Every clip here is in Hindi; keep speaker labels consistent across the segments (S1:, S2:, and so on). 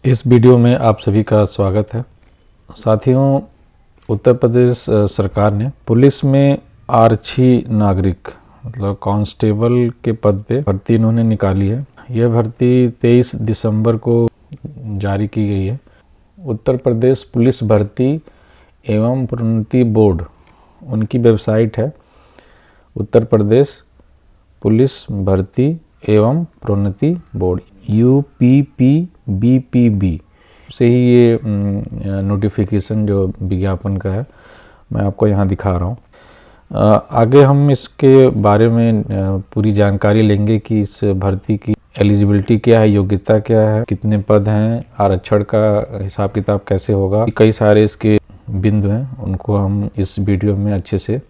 S1: इस वीडियो में आप सभी का स्वागत है। साथियों, उत्तर प्रदेश सरकार ने पुलिस में आरक्षी नागरिक मतलब कांस्टेबल के पद पे भर्ती इन्होंने निकाली है। यह भर्ती 23 दिसंबर को जारी की गई है। उत्तर प्रदेश पुलिस भर्ती एवं प्रोन्नति बोर्ड, उनकी वेबसाइट है उत्तर प्रदेश पुलिस भर्ती एवं प्रोन्नति बोर्ड UPPBPB से ही ये नोटिफिकेशन जो विज्ञापन का है मैं आपको यहाँ दिखा रहा हूँ। आगे हम इसके बारे में पूरी जानकारी लेंगे कि इस भर्ती की एलिजिबिलिटी क्या है, योग्यता क्या है, कितने पद हैं, आरक्षण का हिसाब किताब कैसे होगा, कई सारे इसके बिंदु हैं, उनको हम इस वीडियो में अच्छे से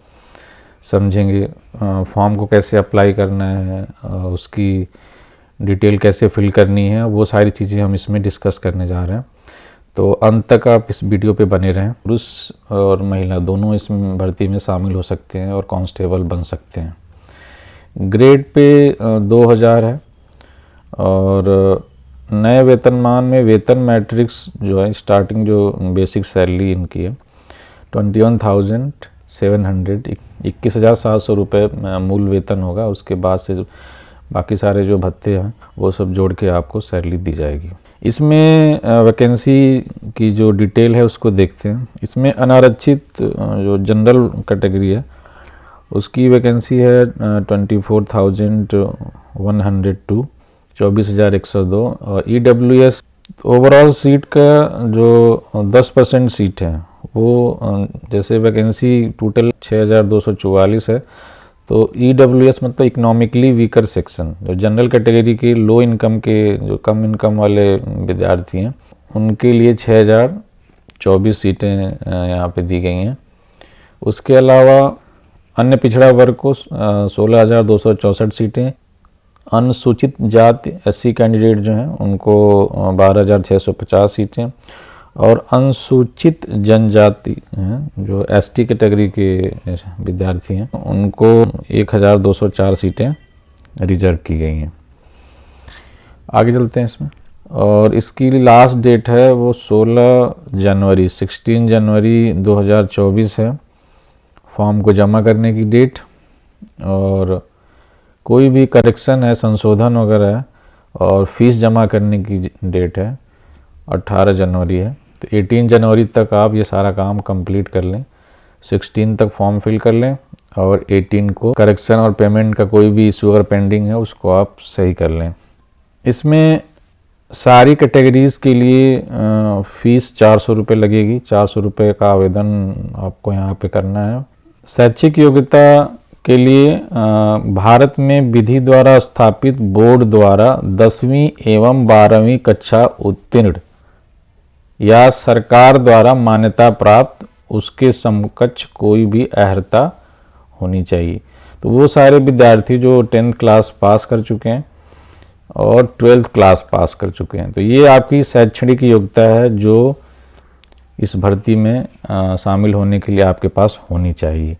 S1: समझेंगे। फॉर्म को कैसे अप्लाई करना है, उसकी डिटेल कैसे फिल करनी है, वो सारी चीज़ें हम इसमें डिस्कस करने जा रहे हैं। तो अंत तक आप इस वीडियो पे बने रहें। पुरुष और महिला दोनों इस भर्ती में शामिल हो सकते हैं और कांस्टेबल बन सकते हैं। ग्रेड पे 2000 है और नए वेतनमान में वेतन मैट्रिक्स जो है, स्टार्टिंग जो बेसिक सैलरी इनकी है 21,700 21,700 रुपये मूल वेतन होगा। उसके बाद से बाकी सारे जो भत्ते हैं वो सब जोड़ के आपको सैलरी दी जाएगी। इसमें वैकेंसी की जो डिटेल है उसको देखते हैं। इसमें अनारक्षित जो जनरल कैटेगरी है उसकी वैकेंसी है 24,102 24,102 और EWS ओवरऑल सीट का जो 10% सीट है वो, जैसे वैकेंसी टोटल 6,244 है तो EWS मतलब इकोनॉमिकली वीकर सेक्शन, जो जनरल कैटेगरी के लो इनकम के जो कम इनकम वाले विद्यार्थी हैं उनके लिए 6,024 सीटें यहाँ पे दी गई हैं। उसके अलावा अन्य पिछड़ा वर्ग को 16,264 सीटें, अनुसूचित जाति SC कैंडिडेट जो हैं उनको 12,650 सीटें और अनुसूचित जनजाति हैं जो ST कैटेगरी के विद्यार्थी हैं उनको 1,204 सीटें रिजर्व की गई हैं। आगे चलते हैं इसमें। और इसकी लास्ट डेट है वो 16 जनवरी 2024 है फॉर्म को जमा करने की डेट। और कोई भी करेक्शन है, संशोधन वगैरह है, और फीस जमा करने की डेट है 18 जनवरी है। तो 18 जनवरी तक आप ये सारा काम कंप्लीट कर लें, 16 तक फॉर्म फिल कर लें और 18 को करेक्शन और पेमेंट का कोई भी इशू अगर पेंडिंग है उसको आप सही कर लें। इसमें सारी कैटेगरीज़ के लिए फ़ीस 400 रुपये लगेगी। 400 रुपये का आवेदन आपको यहाँ पे करना है। शैक्षिक योग्यता के लिए भारत में विधि द्वारा स्थापित बोर्ड द्वारा 10वीं एवं 12वीं कक्षा उत्तीर्ण या सरकार द्वारा मान्यता प्राप्त उसके समकक्ष कोई भी अर्हता होनी चाहिए। तो वो सारे विद्यार्थी जो 10th क्लास पास कर चुके हैं और 12th क्लास पास कर चुके हैं, तो ये आपकी शैक्षणिक योग्यता है जो इस भर्ती में शामिल होने के लिए आपके पास होनी चाहिए।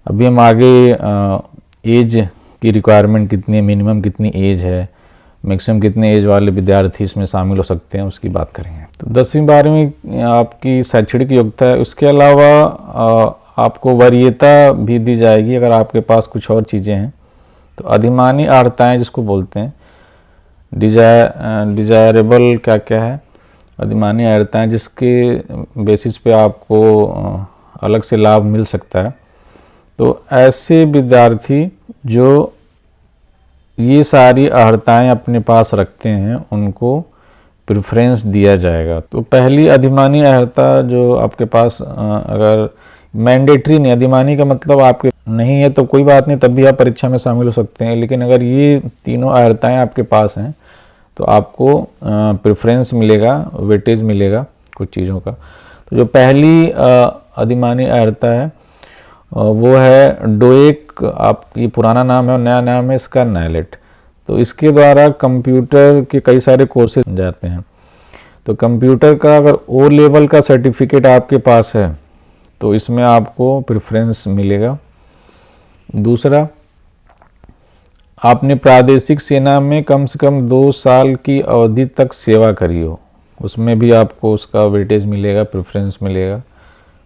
S1: अभी हम आगे एज की रिक्वायरमेंट कितनी है, मिनिमम कितनी एज है, मैक्सिमम कितने एज वाले विद्यार्थी इसमें शामिल हो सकते हैं उसकी बात करेंगे। तो 10वीं 12वीं आपकी शैक्षणिक योग्यता है। उसके अलावा आपको वरीयता भी दी जाएगी अगर आपके पास कुछ और चीज़ें हैं। तो अधिमानी अर्हताएँ जिसको बोलते हैं, डिजायरेबल क्या क्या है, अधिमानी अर्हताएँ जिसके बेसिस पे आपको अलग से लाभ मिल सकता है। तो ऐसे विद्यार्थी जो ये सारी अर्हताएँ अपने पास रखते हैं उनको प्रेफरेंस दिया जाएगा। तो पहली अधिमानी अर्हता जो आपके पास अगर मैंडेटरी नहीं, अधिमानी का मतलब आपके नहीं है तो कोई बात नहीं, तब भी आप परीक्षा में शामिल हो सकते हैं। लेकिन अगर ये तीनों अर्हताएँ आपके पास हैं तो आपको प्रेफरेंस मिलेगा, वेटेज मिलेगा कुछ चीज़ों का। तो जो पहली अधिमानी अर्हता है वो है डोएक। आप ये पुराना नाम है और नया नाम है इसका NILET। तो इसके द्वारा कंप्यूटर के कई सारे कोर्सेज जाते हैं। तो कंप्यूटर का अगर O लेवल का सर्टिफिकेट आपके पास है तो इसमें आपको प्रेफरेंस मिलेगा। दूसरा, आपने प्रादेशिक सेना में कम से कम 2 साल की अवधि तक सेवा करी हो, उसमें भी आपको उसका वेटेज मिलेगा, प्रेफरेंस मिलेगा।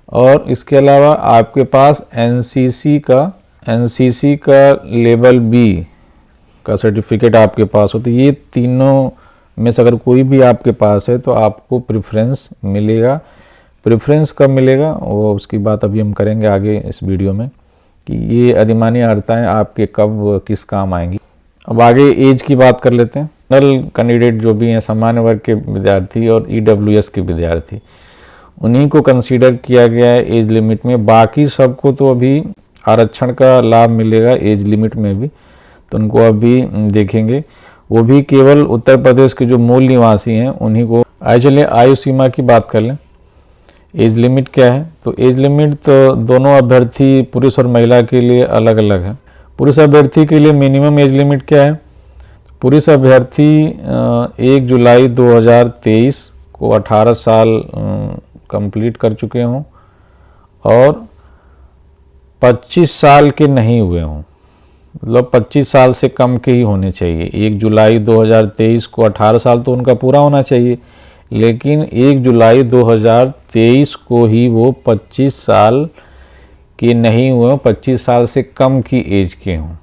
S1: और इसके अलावा आपके पास एनसीसी का लेवल बी का सर्टिफिकेट आपके पास हो, तो ये तीनों में से अगर कोई भी आपके पास है तो आपको प्रेफरेंस मिलेगा। प्रेफरेंस कब मिलेगा वो उसकी बात अभी हम करेंगे आगे इस वीडियो में, कि ये अधिमानी अर्हताएँ आपके कब किस काम आएंगी। अब आगे एज की बात कर लेते हैं। जनरल कैंडिडेट जो भी हैं, सामान्य वर्ग के विद्यार्थी और ईडब्ल्यूएस के विद्यार्थी, उन्हीं को कंसीडर किया गया है एज लिमिट में। बाकी सबको तो अभी आरक्षण का लाभ मिलेगा एज लिमिट में भी, तो उनको अभी देखेंगे। वो भी केवल उत्तर प्रदेश के जो मूल निवासी हैं उन्हीं को। आइए चलिए आयु सीमा की बात कर लें। एज लिमिट क्या है? तो एज लिमिट तो दोनों अभ्यर्थी पुरुष और महिला के लिए अलग अलग है। पुरुष अभ्यर्थी के लिए मिनिमम एज लिमिट क्या है? पुरुष अभ्यर्थी 1 जुलाई 2023 को 18 साल कंप्लीट कर चुके हों और 25 साल के नहीं हुए हों, मतलब 25 साल से कम के ही होने चाहिए। 1 जुलाई 2023 को 18 साल तो उनका पूरा होना चाहिए, लेकिन 1 जुलाई 2023 को ही वो 25 साल के नहीं हुए हों, 25 साल से कम की एज के हों।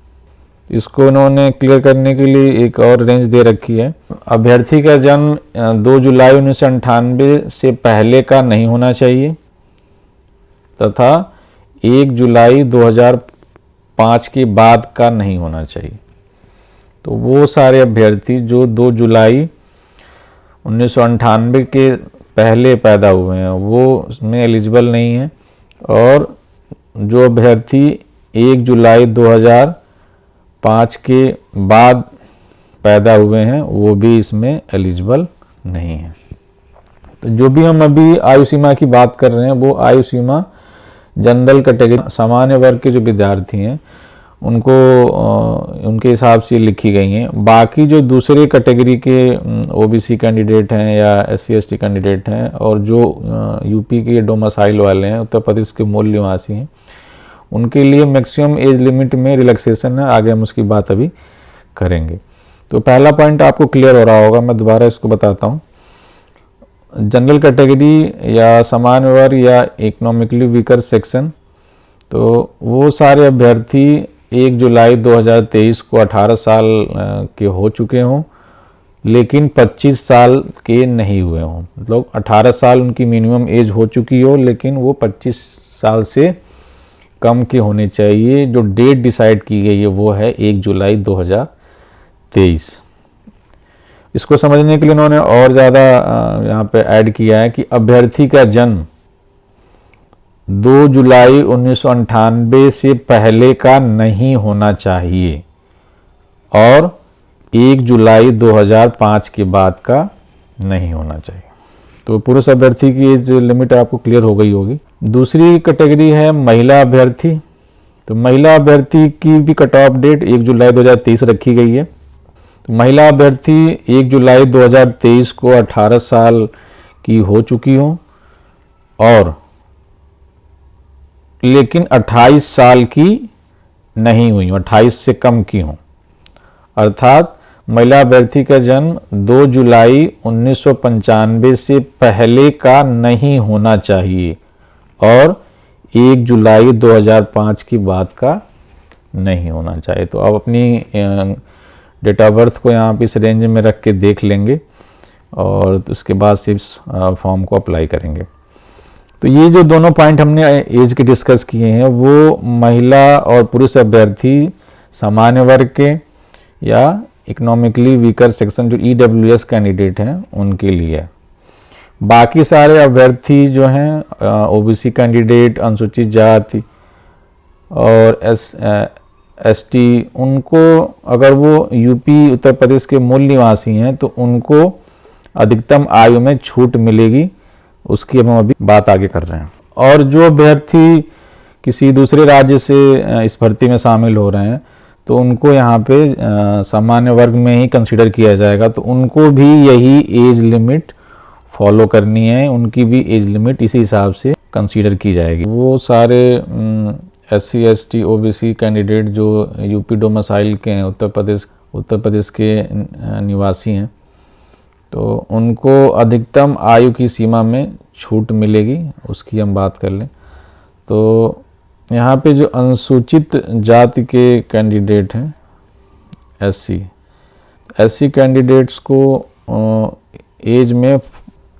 S1: इसको इन्होंने क्लियर करने के लिए एक और रेंज दे रखी है। अभ्यर्थी का जन्म 2 जुलाई 1998 से पहले का नहीं होना चाहिए तथा 1 जुलाई 2005 के बाद का नहीं होना चाहिए। तो वो सारे अभ्यर्थी जो 2 जुलाई 1998 के पहले पैदा हुए हैं वो उसमें एलिजिबल नहीं है, और जो अभ्यर्थी 1 जुलाई 2005 के बाद पैदा हुए हैं वो भी इसमें एलिजिबल नहीं है। तो जो भी हम अभी आयु सीमा की बात कर रहे हैं वो आयु सीमा जनरल कैटेगरी सामान्य वर्ग के जो विद्यार्थी हैं उनको उनके हिसाब से लिखी गई हैं। बाकी जो दूसरे कैटेगरी के ओबीसी कैंडिडेट हैं या एससी एसटी कैंडिडेट हैं और जो यूपी के डोमिसाइल वाले हैं, उत्तर प्रदेश के मूल निवासी हैं, उनके लिए मैक्सिमम एज लिमिट में रिलैक्सेशन है। आगे हम उसकी बात अभी करेंगे। तो पहला पॉइंट आपको क्लियर हो रहा होगा, मैं दोबारा इसको बताता हूँ। जनरल कैटेगरी या सामान्य वर्ग या इकोनॉमिकली वीकर सेक्शन, तो वो सारे अभ्यर्थी 1 जुलाई 2023 को 18 साल के हो चुके हों लेकिन 25 साल के नहीं हुए हों, मतलब 18 साल उनकी मिनिमम एज हो चुकी हो लेकिन वो 25 साल से कम के होने चाहिए। जो डेट डिसाइड की गई है वो है 1 जुलाई 2023। इसको समझने के लिए उन्होंने और ज़्यादा यहाँ पे ऐड किया है कि अभ्यर्थी का जन्म 2 जुलाई 1998 से पहले का नहीं होना चाहिए और 1 जुलाई 2005 के बाद का नहीं होना चाहिए। तो पुरुष अभ्यर्थी की एज लिमिट आपको क्लियर हो गई होगी। दूसरी कैटेगरी है महिला अभ्यर्थी। तो महिला अभ्यर्थी की भी कट ऑफ डेट 1 जुलाई 2023 रखी गई है। तो महिला अभ्यर्थी 1 जुलाई 2023 को 18 साल की हो चुकी हों और लेकिन 28 साल की नहीं हुई, 28 से कम की हों, अर्थात महिला अभ्यर्थी का जन्म 2 जुलाई 1995 से पहले का नहीं होना चाहिए और 1 जुलाई 2005 की बाद का नहीं होना चाहिए। तो आप अपनी डेट ऑफ बर्थ को यहाँ पे इस रेंज में रख के देख लेंगे और उसके बाद सिर्फ फॉर्म को अप्लाई करेंगे। तो ये जो दोनों पॉइंट हमने एज के डिस्कस किए हैं वो महिला और पुरुष अभ्यर्थी सामान्य वर्ग के या इकोनॉमिकली वीकर सेक्शन जो ईडब्ल्यूएस कैंडिडेट हैं उनके लिए। बाकी सारे अभ्यर्थी जो हैं ओबीसी कैंडिडेट, अनुसूचित जाति और एसटी, उनको अगर वो यूपी उत्तर प्रदेश के मूल निवासी हैं तो उनको अधिकतम आयु में छूट मिलेगी। उसकी हम अभी बात आगे कर रहे हैं। और जो अभ्यर्थी किसी दूसरे राज्य से इस भर्ती में शामिल हो रहे हैं तो उनको यहाँ पे सामान्य वर्ग में ही कंसीडर किया जाएगा, तो उनको भी यही एज लिमिट फॉलो करनी है, उनकी भी एज लिमिट इसी हिसाब से कंसीडर की जाएगी। वो सारे एससी एसटी ओबीसी कैंडिडेट जो यूपी डोमिसाइल के हैं, उत्तर प्रदेश के निवासी हैं, तो उनको अधिकतम आयु की सीमा में छूट मिलेगी, उसकी हम बात कर लें तो यहाँ पे जो अनुसूचित जाति के कैंडिडेट हैं एससी कैंडिडेट्स को एज में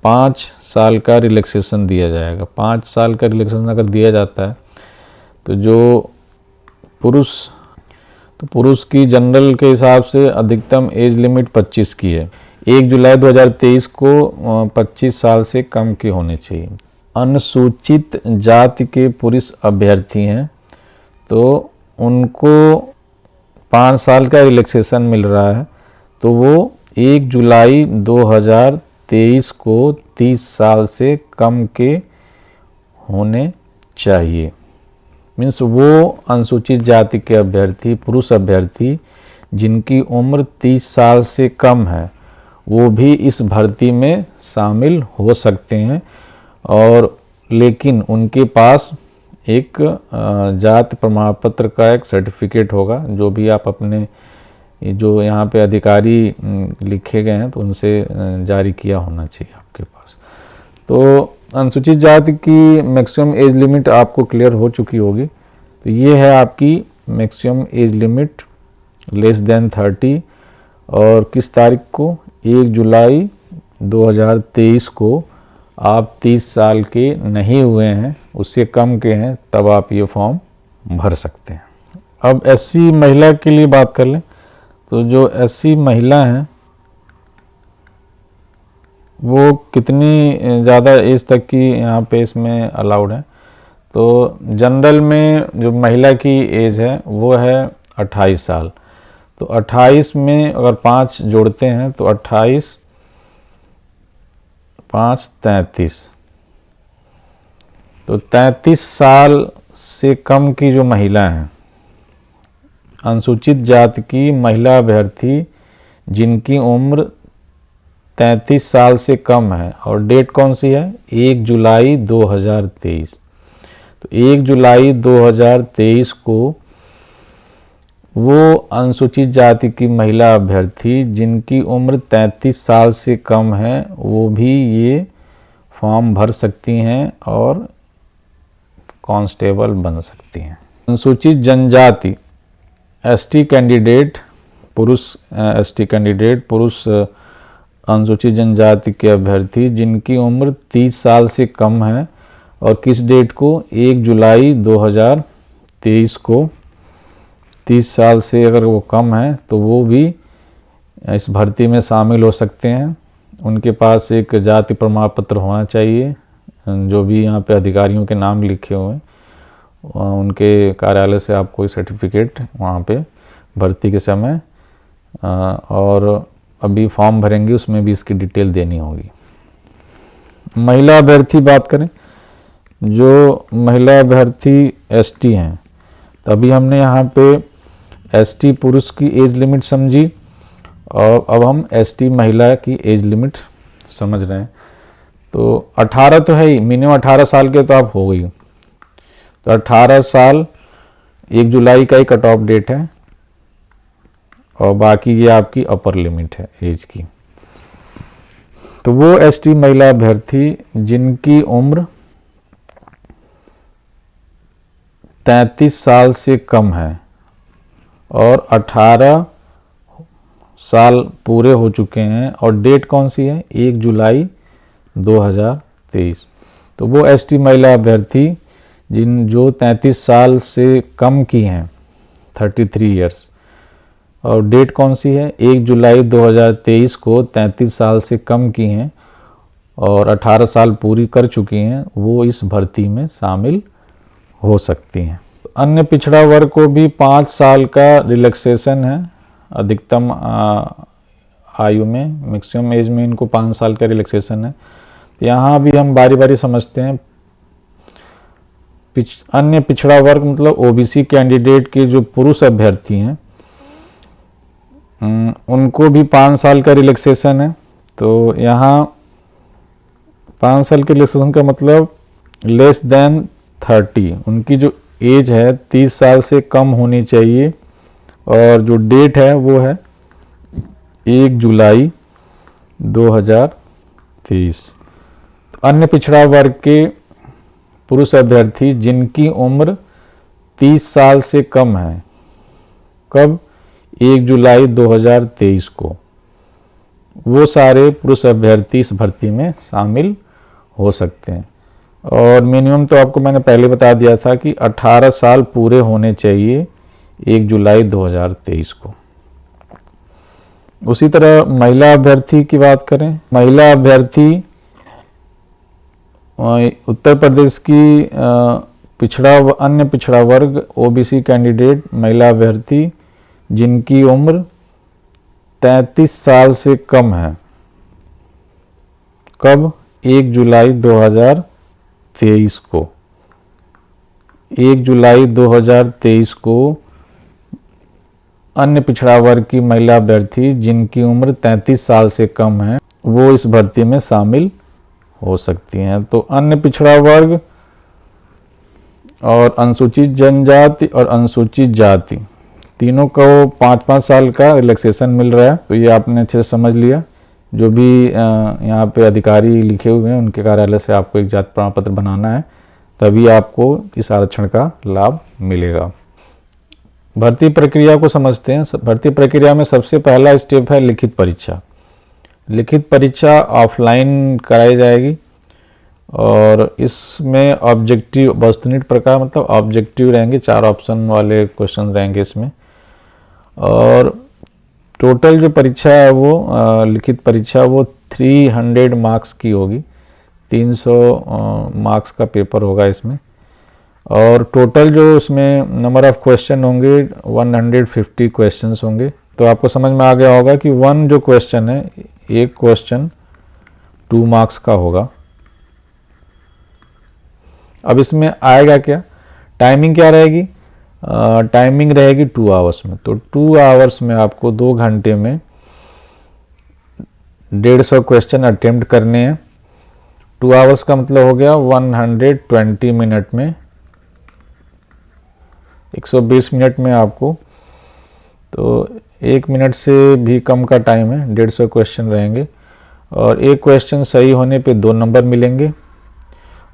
S1: 5 साल का रिलैक्सेशन दिया जाएगा। 5 साल का रिलैक्सेशन अगर दिया जाता है तो जो पुरुष की जनरल के हिसाब से अधिकतम एज लिमिट 25 की है। 1 जुलाई 2023 को 25 साल से कम की होनी चाहिए। अनुसूचित जाति के पुरुष अभ्यर्थी हैं तो उनको 5 साल का रिलैक्सेशन मिल रहा है, तो वो 1 जुलाई 2023 को 30 साल से कम के होने चाहिए। मीन्स वो अनुसूचित जाति के अभ्यर्थी, पुरुष अभ्यर्थी जिनकी उम्र 30 साल से कम है, वो भी इस भर्ती में शामिल हो सकते हैं। और लेकिन उनके पास एक जाति प्रमाण पत्र का एक सर्टिफिकेट होगा, जो भी आप अपने जो यहाँ पे अधिकारी लिखे गए हैं तो उनसे जारी किया होना चाहिए आपके पास। तो अनुसूचित जाति की मैक्सिमम एज लिमिट आपको क्लियर हो चुकी होगी। तो ये है आपकी maximum age limit less than 30, और किस तारीख को, 1 जुलाई 2023 को आप 30 साल के नहीं हुए हैं, उससे कम के हैं, तब आप ये फॉर्म भर सकते हैं। अब एससी महिला के लिए बात कर लें तो जो एससी महिला हैं वो कितनी ज़्यादा एज तक की यहाँ पे इसमें अलाउड है। तो जनरल में जो महिला की एज है वो है 28 साल। तो 28 में अगर 5 जोड़ते हैं तो 28 5 33, तो 33 साल से कम की जो महिला हैं, अनुसूचित जाति की महिला अभ्यर्थी जिनकी उम्र 33 साल से कम है, और डेट कौन सी है, 1 जुलाई 2023। तो 1 जुलाई 2023 को वो अनुसूचित जाति की महिला अभ्यर्थी जिनकी उम्र 33 साल से कम है, वो भी ये फॉर्म भर सकती हैं और कांस्टेबल बन सकती हैं। अनुसूचित जनजाति एसटी कैंडिडेट पुरुष अनुसूचित जनजाति के अभ्यर्थी जिनकी उम्र 30 साल से कम है, और किस डेट को, 1 जुलाई 2023 को 30 साल से अगर वो कम है तो वो भी इस भर्ती में शामिल हो सकते हैं। उनके पास एक जाति प्रमाण पत्र होना चाहिए, जो भी यहाँ पे अधिकारियों के नाम लिखे हुए हैं उनके कार्यालय से आप कोई सर्टिफिकेट वहाँ पे भर्ती के समय, और अभी फॉर्म भरेंगे उसमें भी इसकी डिटेल देनी होगी। महिला अभ्यर्थी बात करें, जो महिला अभ्यर्थी एसटी हैं, तभी हमने यहाँ पे एसटी पुरुष की एज लिमिट समझी, और अब हम एसटी महिला की एज लिमिट समझ रहे हैं। तो 18 तो है ही, मिनिमम 18 साल के तो आप हो गई। तो 18 साल 1 जुलाई का ही कट ऑफ डेट है, और बाकी ये आपकी अपर लिमिट है एज की। तो वो एसटी महिला अभ्यर्थी जिनकी उम्र 33 साल से कम है और 18 साल पूरे हो चुके हैं, और डेट कौन सी है, 1 जुलाई 2023। तो वो एसटी महिला अभ्यर्थी जो 33 साल से कम की हैं, 33 ईयर्स, और डेट कौन सी है, 1 जुलाई 2023 को 33 साल से कम की हैं और 18 साल पूरी कर चुकी हैं, वो इस भर्ती में शामिल हो सकती हैं। अन्य पिछड़ा वर्ग को भी 5 साल का रिलैक्सेशन है अधिकतम आयु में, मैक्सिमम एज में इनको 5 साल का रिलैक्सेशन है। यहाँ भी हम बारी बारी समझते हैं। अन्य पिछड़ा वर्ग मतलब ओबीसी कैंडिडेट के जो पुरुष अभ्यर्थी हैं उनको भी 5 साल का रिलैक्सेशन है। तो यहाँ 5 साल के रिलैक्सेशन का मतलब लेस देन 30, उनकी जो एज है 30 साल से कम होनी चाहिए, और जो डेट है वो है 1 जुलाई 2023। तो अन्य पिछड़ा वर्ग के पुरुष अभ्यर्थी जिनकी उम्र 30 साल से कम है, कब? 1 जुलाई 2023 को वो सारे पुरुष अभ्यर्थी इस भर्ती में शामिल हो सकते हैं। और मिनिमम तो आपको मैंने पहले बता दिया था कि 18 साल पूरे होने चाहिए 1 जुलाई 2023 को। उसी तरह महिला अभ्यर्थी की बात करें, महिला अभ्यर्थी उत्तर प्रदेश की अन्य पिछड़ा वर्ग ओबीसी कैंडिडेट महिला अभ्यर्थी जिनकी उम्र 33 साल से कम है, कब? 1 जुलाई 2023 को। 1 जुलाई 2023 को अन्य पिछड़ा वर्ग की महिला अभ्यर्थी जिनकी उम्र 33 साल से कम है वो इस भर्ती में शामिल हो सकती हैं। तो अन्य पिछड़ा वर्ग और अनुसूचित जनजाति और अनुसूचित जाति तीनों को 5-5 साल का रिलैक्सेशन मिल रहा है। तो ये आपने अच्छे से समझ लिया। जो भी यहाँ पे अधिकारी लिखे हुए हैं उनके कार्यालय से आपको एक जाति प्रमाण पत्र बनाना है, तभी आपको इस आरक्षण का लाभ मिलेगा। भर्ती प्रक्रिया को समझते हैं। भर्ती प्रक्रिया में सबसे पहला स्टेप है लिखित परीक्षा। लिखित परीक्षा ऑफलाइन कराई जाएगी और इसमें ऑब्जेक्टिव वस्तुनिष्ठ प्रकार मतलब ऑब्जेक्टिव रहेंगे, 4 ऑप्शन वाले क्वेश्चन रहेंगे इसमें। और टोटल जो परीक्षा है वो लिखित परीक्षा वो 300 मार्क्स की होगी, 300 मार्क्स का पेपर होगा इसमें। और टोटल जो उसमें नंबर ऑफ क्वेश्चन होंगे 150 क्वेश्चंस होंगे। तो आपको समझ में आ गया होगा कि वन जो क्वेश्चन है, एक क्वेश्चन 2 मार्क्स का होगा। अब इसमें आएगा क्या, टाइमिंग क्या रहेगी? टाइमिंग रहेगी 2 आवर्स में। तो 2 आवर्स में आपको 2 घंटे में 150 क्वेश्चन अटेम्प्ट करने हैं। 2 आवर्स का मतलब हो गया 120 मिनट में 120 मिनट में आपको, तो 1 मिनट से भी कम का टाइम है, 150 क्वेश्चन रहेंगे। और एक क्वेश्चन सही होने पे 2 नंबर मिलेंगे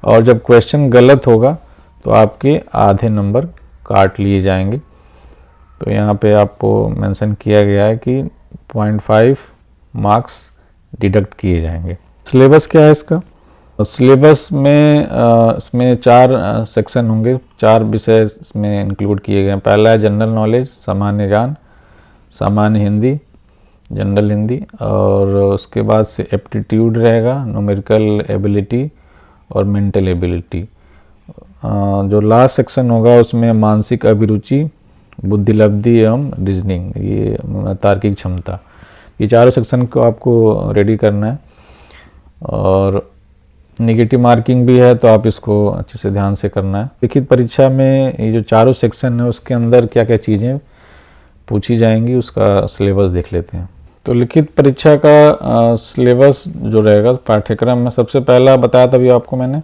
S1: और जब क्वेश्चन गलत होगा तो आपके आधे नंबर काट लिए जाएंगे। तो यहाँ पे आपको मेंशन किया गया है कि 0.5 मार्क्स डिडक्ट किए जाएंगे। सिलेबस क्या है इसका? सिलेबस में इसमें 4 सेक्शन होंगे, 4 विषय इसमें इंक्लूड किए गए हैं। पहला है जनरल नॉलेज, सामान्य ज्ञान, सामान्य हिंदी, जनरल हिंदी। और उसके बाद से एप्टीट्यूड रहेगा, न्यूमेरिकल एबिलिटी और मेंटल एबिलिटी। जो लास्ट सेक्शन होगा उसमें मानसिक अभिरुचि, बुद्धिलब्धि एवं रीजनिंग, ये तार्किक क्षमता। ये चारों सेक्शन को आपको रेडी करना है। और नेगेटिव मार्किंग भी है तो आप इसको अच्छे से ध्यान से करना है। लिखित परीक्षा में ये जो चारों सेक्शन है उसके अंदर क्या क्या चीज़ें पूछी जाएंगी उसका सिलेबस देख लेते हैं। तो लिखित परीक्षा का सिलेबस जो रहेगा पाठ्यक्रम में, सबसे पहला बताया था अभी आपको मैंने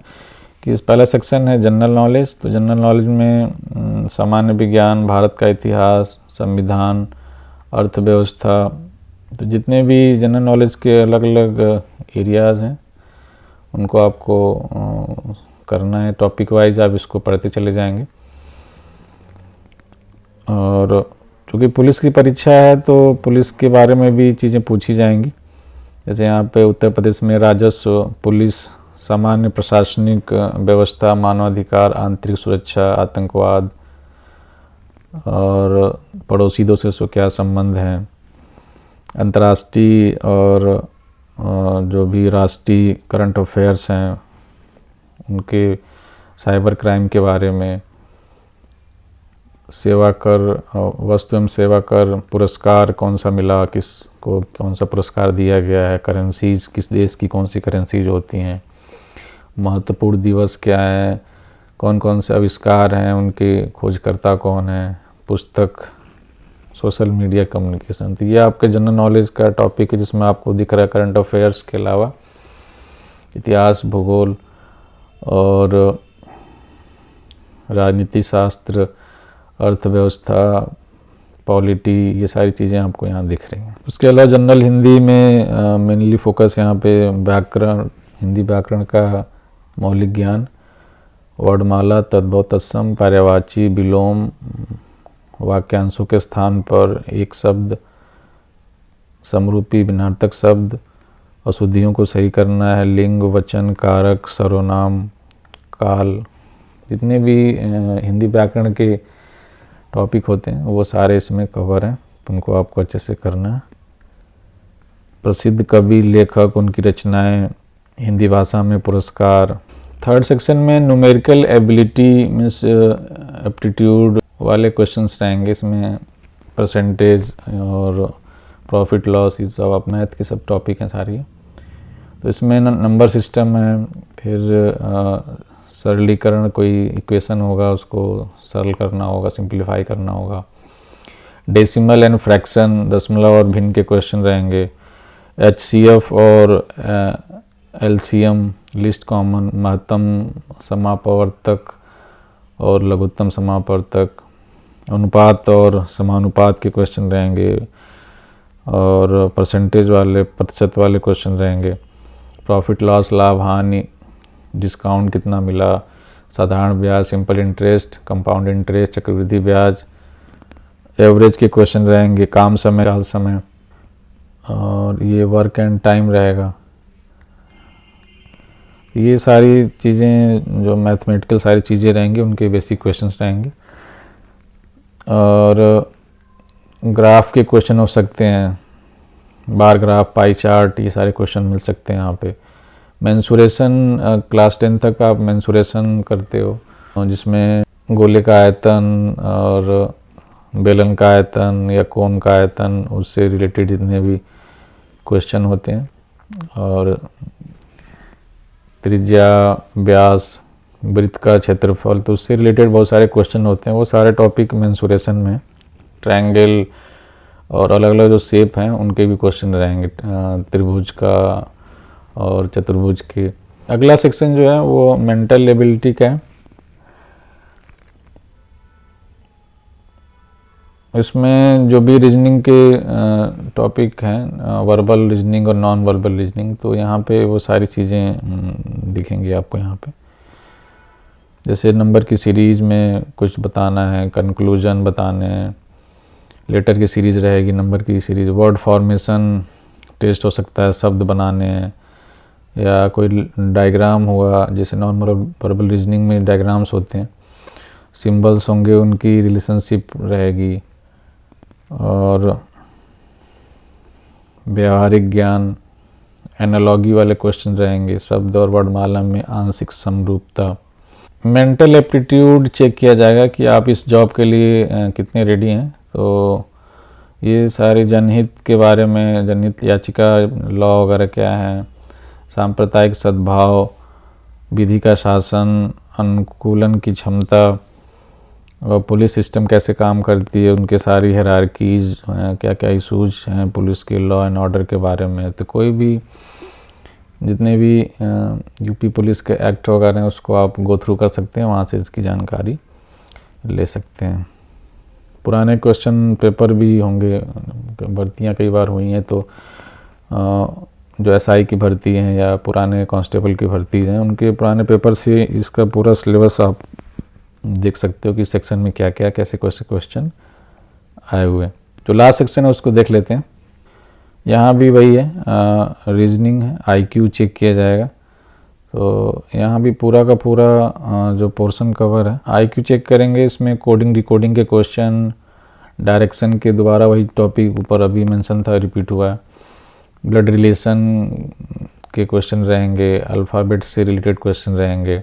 S1: कि इस पहला सेक्शन है जनरल नॉलेज। तो जनरल नॉलेज में सामान्य विज्ञान, भारत का इतिहास, संविधान, अर्थव्यवस्था, तो जितने भी जनरल नॉलेज के अलग अलग एरियाज़ हैं उनको आपको करना है। टॉपिक वाइज आप इसको पढ़ते चले जाएंगे। और चूँकि पुलिस की परीक्षा है तो पुलिस के बारे में भी चीज़ें पूछी जाएंगी। जैसे यहाँ पे उत्तर प्रदेश में राजस्व, पुलिस, सामान्य प्रशासनिक व्यवस्था, मानवाधिकार, आंतरिक सुरक्षा, आतंकवाद और पड़ोसी देशों से क्या संबंध है, अंतर्राष्ट्रीय और जो भी राष्ट्रीय करंट अफेयर्स हैं उनके, साइबर क्राइम के बारे में, सेवा कर, वस्तु एवं सेवा कर पुरस्कार कौन सा मिला, किसको कौन सा पुरस्कार दिया गया है, करेंसीज किस देश की कौन सी करेंसीज होती हैं, महत्वपूर्ण दिवस क्या है, कौन कौन से आविष्कार हैं, उनके खोजकर्ता कौन है, पुस्तक, सोशल मीडिया कम्युनिकेशन। तो ये आपके जनरल नॉलेज का टॉपिक है जिसमें आपको दिख रहा है करंट अफेयर्स के अलावा इतिहास, भूगोल और राजनीति शास्त्र, अर्थव्यवस्था, पॉलिटी, ये सारी चीज़ें आपको यहाँ दिख रही हैं। उसके अलावा जनरल हिंदी में मेनली फोकस यहाँ पे व्याकरण, हिंदी व्याकरण का मौलिक ज्ञान, वर्णमाला, तद्भव, तत्सम, पर्यायवाची, विलोम, वाक्यांशों के स्थान पर एक शब्द, समरूपी विनार्थक शब्द, अशुद्धियों को सही करना है, लिंग, वचन, कारक, सर्वनाम, काल, जितने भी हिंदी व्याकरण के टॉपिक होते हैं वो सारे इसमें कवर हैं, उनको आपको अच्छे से करना है। प्रसिद्ध कवि, लेखक, उनकी रचनाएं, हिंदी भाषा में पुरस्कार। थर्ड सेक्शन में न्यूमेरिकल एबिलिटी मीन्स एप्टीट्यूड वाले क्वेश्चंस रहेंगे। इसमें परसेंटेज और प्रॉफिट लॉस, ये सब आप मैथ के सब टॉपिक हैं सारी। तो इसमें नंबर सिस्टम है, फिर सरलीकरण, कोई इक्वेशन होगा उसको सरल करना होगा, सिंप्लीफाई करना होगा। डेसिमल एंड फ्रैक्शन, दशमलव और भिन्न के क्वेश्चन रहेंगे। HCF और LCM, लिस्ट कॉमन, महत्तम समापवर्तक और लघुत्तम समापवर्तक, अनुपात और समानुपात के क्वेश्चन रहेंगे, और परसेंटेज वाले, प्रतिशत वाले क्वेश्चन रहेंगे। प्रॉफिट लॉस, लाभ हानि, डिस्काउंट कितना मिला, साधारण ब्याज, सिंपल इंटरेस्ट, कंपाउंड इंटरेस्ट, चक्रवृद्धि ब्याज, एवरेज के क्वेश्चन रहेंगे। काम समय, काल समय, और ये वर्क एंड टाइम रहेगा। ये सारी चीज़ें जो मैथमेटिकल सारी चीज़ें रहेंगी उनके बेसिक क्वेश्चंस रहेंगे। और ग्राफ के क्वेश्चन हो सकते हैं, बार ग्राफ, पाई चार्ट, ये सारे क्वेश्चन मिल सकते हैं यहाँ पे। मेंसुरेशन, क्लास 10 तक आप मेंसुरेशन करते हो, जिसमें गोले का आयतन और बेलन का आयतन या कोन का आयतन, उससे रिलेटेड जितने भी क्वेश्चन होते हैं, और त्रिज्या, व्यास, वृत्त का क्षेत्रफल, तो उससे रिलेटेड बहुत सारे क्वेश्चन होते हैं। वो सारे टॉपिक मेंसुरेशन में। ट्रायंगल और अलग अलग जो शेप हैं उनके भी क्वेश्चन रहेंगे, त्रिभुज का और चतुर्भुज के। अगला सेक्शन जो है वो मेंटल एबिलिटी का है। इसमें जो भी रीजनिंग के टॉपिक हैं, वर्बल रीजनिंग और नॉन वर्बल रीजनिंग, तो यहाँ पे वो सारी चीज़ें दिखेंगी आपको यहाँ पे। जैसे नंबर की सीरीज़ में कुछ बताना है, कंक्लूजन बताने हैं, लेटर की सीरीज़ रहेगी, नंबर की सीरीज़, वर्ड फॉर्मेशन टेस्ट हो सकता है, शब्द बनाने हैं, या कोई डायग्राम हुआ, जैसे नॉन वर्बल रीजनिंग में डायग्राम्स होते हैं, सिंबल्स होंगे, उनकी रिलेशनशिप रहेगी, और व्यवहारिक ज्ञान, एनालॉगी वाले क्वेश्चन रहेंगे, शब्द और वर्णमाला में आंशिक समरूपता। मेंटल एप्टीट्यूड चेक किया जाएगा कि आप इस जॉब के लिए कितने रेडी हैं। तो ये सारे जनहित के बारे में, जनहित याचिका लॉ वगैरह क्या है, सांप्रदायिक सद्भाव, विधि का शासन, अनुकूलन की क्षमता, और पुलिस सिस्टम कैसे काम करती है, उनके सारी हायरार्कीज, क्या क्या इशूज हैं पुलिस के, लॉ एंड ऑर्डर के बारे में। तो कोई भी जितने भी यूपी पुलिस के एक्ट वगैरह हैं उसको आप गो थ्रू कर सकते हैं, वहाँ से इसकी जानकारी ले सकते हैं। पुराने क्वेश्चन पेपर भी होंगे, भर्तियाँ कई बार हुई हैं, तो जो एसआई की भर्ती हैं या पुराने कांस्टेबल की भर्ती हैं, उनके पुराने पेपर से इसका पूरा सिलेबस आप देख सकते हो कि सेक्शन में क्या क्या कैसे क्वेश्चन आए हुए हैं। जो लास्ट सेक्शन है उसको देख लेते हैं। यहाँ भी वही है, रीजनिंग है, आईक्यू चेक किया जाएगा। तो यहाँ भी पूरा का पूरा जो पोर्शन कवर है, आईक्यू चेक करेंगे। इसमें कोडिंग डिकोडिंग के क्वेश्चन, डायरेक्शन के दोबारा वही टॉपिक ऊपर अभी मेंशन था, रिपीट हुआ है। ब्लड रिलेशन के क्वेश्चन रहेंगे, अल्फ़ाबेट से रिलेटेड क्वेश्चन रहेंगे,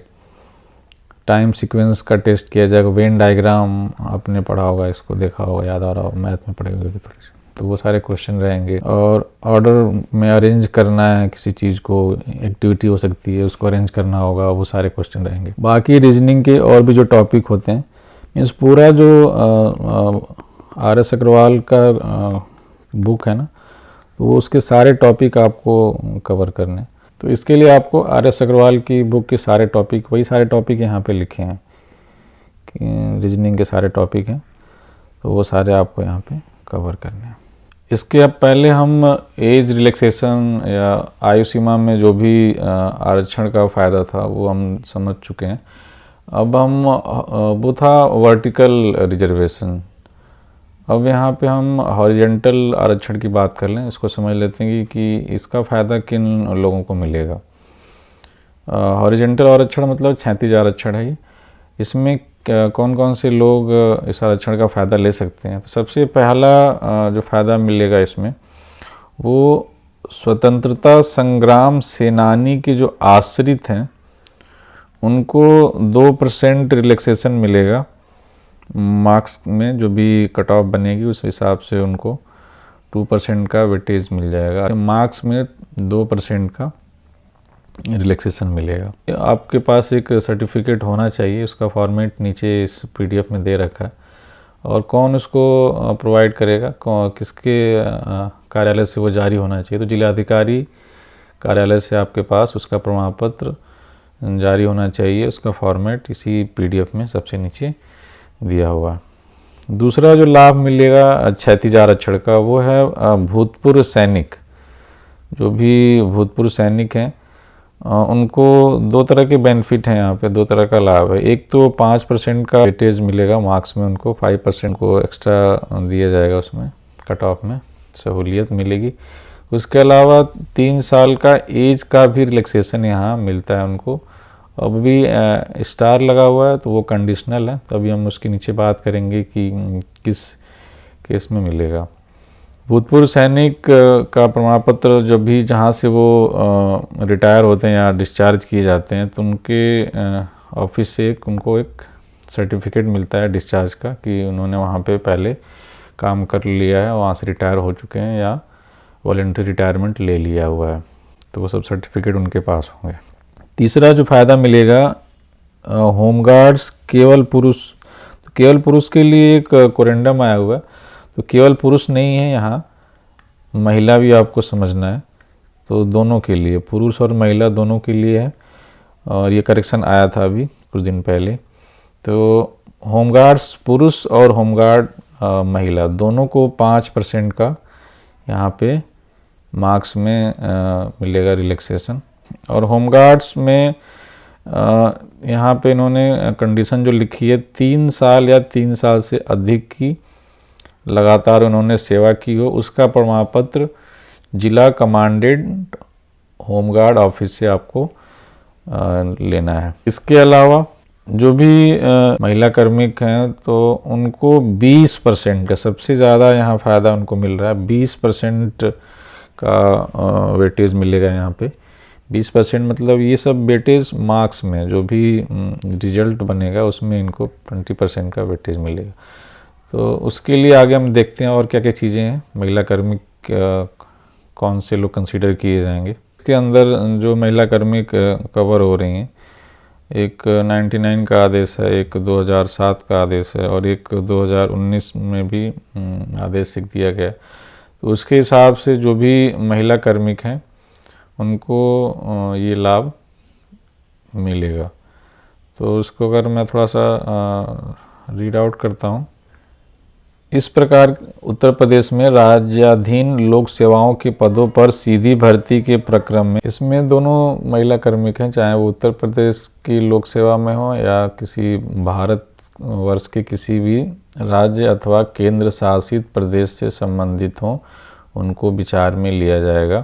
S1: टाइम सीक्वेंस का टेस्ट किया जाएगा, वेन डायग्राम आपने पढ़ा होगा, इसको देखा होगा, याद आ रहा होगा, मैथ में पढ़े हुए भी थोड़ी सी, तो वो सारे क्वेश्चन रहेंगे। और ऑर्डर में अरेंज करना है किसी चीज़ को, एक्टिविटी हो सकती है, उसको अरेंज करना होगा, वो सारे क्वेश्चन रहेंगे। बाकी रीजनिंग के और भी जो टॉपिक होते हैं, मीन्स पूरा जो RS अग्रवाल का बुक है ना, तो वो उसके सारे टॉपिक आपको कवर करने। तो इसके लिए आपको RS अग्रवाल की बुक के सारे टॉपिक, वही सारे टॉपिक यहाँ पे लिखे हैं कि रीजनिंग के सारे टॉपिक हैं, तो वो सारे आपको यहाँ पे कवर करने हैं। इसके अब पहले हम एज रिलैक्सेशन या आयु सीमा में जो भी आरक्षण का फ़ायदा था वो हम समझ चुके हैं। अब हम वो था वर्टिकल रिजर्वेशन। अब यहाँ पे हम हॉरिजेंटल आरक्षण की बात कर लें, इसको समझ लेते हैं कि इसका फ़ायदा किन लोगों को मिलेगा। हॉरिजेंटल आरक्षण मतलब क्षैतिज आरक्षण है। इसमें कौन कौन से लोग इस आरक्षण का फ़ायदा ले सकते हैं। तो सबसे पहला जो फ़ायदा मिलेगा इसमें वो स्वतंत्रता संग्राम सेनानी के जो आश्रित हैं उनको 2% रिलैक्सेशन मिलेगा। मार्क्स में जो भी कट ऑफ बनेगी उस हिसाब से उनको 2% का वेटेज मिल जाएगा। मार्क्स में 2% का रिलैक्सेशन मिलेगा। आपके पास एक सर्टिफिकेट होना चाहिए, उसका फॉर्मेट नीचे इस पीडीएफ में दे रखा है। और कौन उसको प्रोवाइड करेगा, किसके कार्यालय से वो जारी होना चाहिए। तो जिलाधिकारी कार्यालय से आपके पास उसका प्रमाण पत्र जारी होना चाहिए। उसका फॉर्मेट इसी पीडीएफ में सबसे नीचे दिया हुआ है। दूसरा जो लाभ मिलेगा क्षैतिज आरक्षण का वो है भूतपूर्व सैनिक। जो भी भूतपूर्व सैनिक हैं उनको 2 तरह के बेनिफिट हैं, यहाँ पे 2 तरह का लाभ है। एक तो 5% का वेटेज मिलेगा मार्क्स में, उनको 5% को एक्स्ट्रा दिया जाएगा, उसमें कट ऑफ में सहूलियत मिलेगी। उसके अलावा 3 साल का एज का भी रिलैक्सेशन यहाँ मिलता है उनको। अब भी स्टार लगा हुआ है तो वो कंडीशनल है, तो अभी हम उसके नीचे बात करेंगे कि किस केस में मिलेगा। भूतपूर्व सैनिक का प्रमाण पत्र जब भी जहाँ से वो रिटायर होते हैं या डिस्चार्ज किए जाते हैं तो उनके ऑफिस से उनको एक सर्टिफिकेट मिलता है डिस्चार्ज का कि उन्होंने वहाँ पे पहले काम कर लिया है, वहाँ से रिटायर हो चुके हैं या वॉलंटरी रिटायरमेंट ले लिया हुआ है, तो वो सब सर्टिफिकेट उनके पास होंगे। तीसरा जो फ़ायदा मिलेगा होमगार्ड्स केवल पुरुष। तो केवल पुरुष के लिए एक कोरेंडम आया हुआ है, तो केवल पुरुष नहीं है, यहाँ महिला भी आपको समझना है। तो दोनों के लिए, पुरुष और महिला दोनों के लिए है, और ये करेक्शन आया था अभी कुछ दिन पहले। तो होमगार्ड्स पुरुष और होमगार्ड महिला दोनों को 5% का यहाँ पे मार्क्स में मिलेगा रिलैक्सेशन। और होमगार्ड्स में यहाँ पे इन्होंने कंडीशन जो लिखी है 3 साल या 3 साल से अधिक की लगातार उन्होंने सेवा की हो, उसका प्रमाण पत्र जिला कमांडेंट होमगार्ड ऑफिस से आपको लेना है। इसके अलावा जो भी महिला कार्मिक हैं तो उनको 20% का सबसे ज़्यादा यहाँ फ़ायदा उनको मिल रहा है। 20% का वेटेज मिलेगा यहाँ पे। 20% मतलब ये सब वेटेज मार्क्स में जो भी रिजल्ट बनेगा उसमें इनको 20% का वेटेज मिलेगा। तो उसके लिए आगे हम देखते हैं और क्या क्या चीज़ें हैं, महिला कार्मिक कौन से लोग कंसीडर किए जाएंगे। इसके अंदर जो महिला कार्मिक कवर हो रही हैं, एक 99 का आदेश है, एक 2007 का आदेश है और एक 2019 में भी आदेश दिया गया। तो उसके हिसाब से जो भी महिला कार्मिक हैं उनको ये लाभ मिलेगा। तो उसको अगर मैं थोड़ा सा रीड आउट करता हूँ। इस प्रकार उत्तर प्रदेश में राज्याधीन लोक सेवाओं के पदों पर सीधी भर्ती के प्रक्रम में, इसमें दोनों महिला कार्मिक हैं, चाहे वो उत्तर प्रदेश की लोक सेवा में हो या किसी भारत वर्ष के किसी भी राज्य अथवा केंद्र शासित प्रदेश से संबंधित हों, उनको विचार में लिया जाएगा।